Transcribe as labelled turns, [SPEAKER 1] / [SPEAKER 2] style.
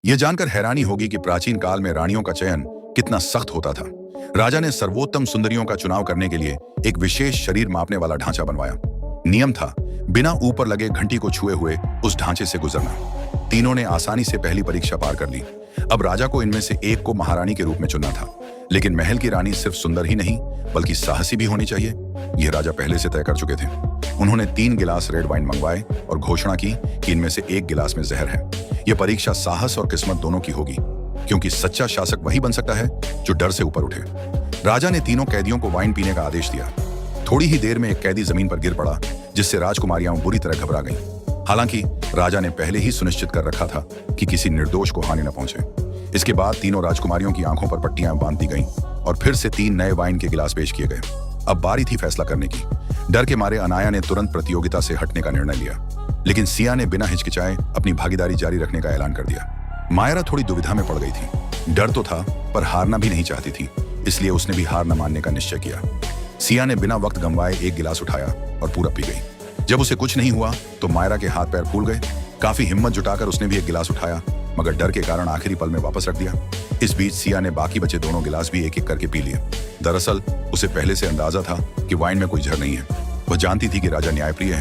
[SPEAKER 1] यह जानकर हैरानी होगी कि प्राचीन काल में रानियों का चयन कितना सख्त होता था। राजा ने सर्वोत्तम सुंदरियों का चुनाव करने के लिए एक विशेष शरीर मापने वाला ढांचा बनवाया। नियम था, बिना ऊपर लगे घंटी को छुए हुए उस ढांचे से गुजरना। तीनों ने आसानी से पहली परीक्षा पार कर ली। अब राजा को इनमें से एक को महारानी के रूप में चुनना था। लेकिन महल की रानी सिर्फ सुंदर ही नहीं बल्कि साहसी भी होनी चाहिए, यह राजा पहले से तय कर चुके थे। उन्होंने 3 गिलास रेड वाइन मंगवाए और घोषणा की कि इनमें से एक गिलास में जहर है। यह परीक्षा साहस और किस्मत दोनों की होगी, क्योंकि सच्चा शासक वही बन सकता है जो डर से ऊपर उठे। राजा ने तीनों कैदियों को वाइन पीने का आदेश दिया। थोड़ी ही देर में एक कैदी जमीन पर गिर पड़ा, जिससे राजकुमारियां बुरी तरह घबरा गईं। हालांकि राजा ने पहले ही सुनिश्चित कर रखा था कि किसी निर्दोष को हानि न पहुंचे। इसके बाद तीनों राजकुमारियों की आंखों पर पट्टियां बांध दी गईं और फिर से 3 नए वाइन के गिलास पेश किए गए। अब बारी थी फैसला करने की। डर के मारे अनाया ने तुरंत प्रतियोगिता से हटने का निर्णय लिया, लेकिन सिया ने बिना हिचकिचाए अपनी भागीदारी जारी रखने का ऐलान कर दिया। मायरा थोड़ी दुविधा में पड़ गई थी। डर तो था, पर हारना भी नहीं चाहती थी, इसलिए उसने भी हार न मानने का निश्चय किया। सिया ने बिना वक्त गंवाए एक गिलास उठाया और पूरा पी गई। जब उसे कुछ नहीं हुआ तो मायरा के हाथ पैर फूल गए। काफी हिम्मत जुटाकर उसने भी एक गिलास उठाया, मगर डर के कारण आखिरी पल में वापस रख दिया। इस बीच सिया ने बाकी बचे दोनों गिलास भी एक एक करके पी लिए। दरअसल उसे पहले से अंदाजा था कि वाइन में कोई जहर नहीं है। वह जानती थी कि राजा न्यायप्रिय हैं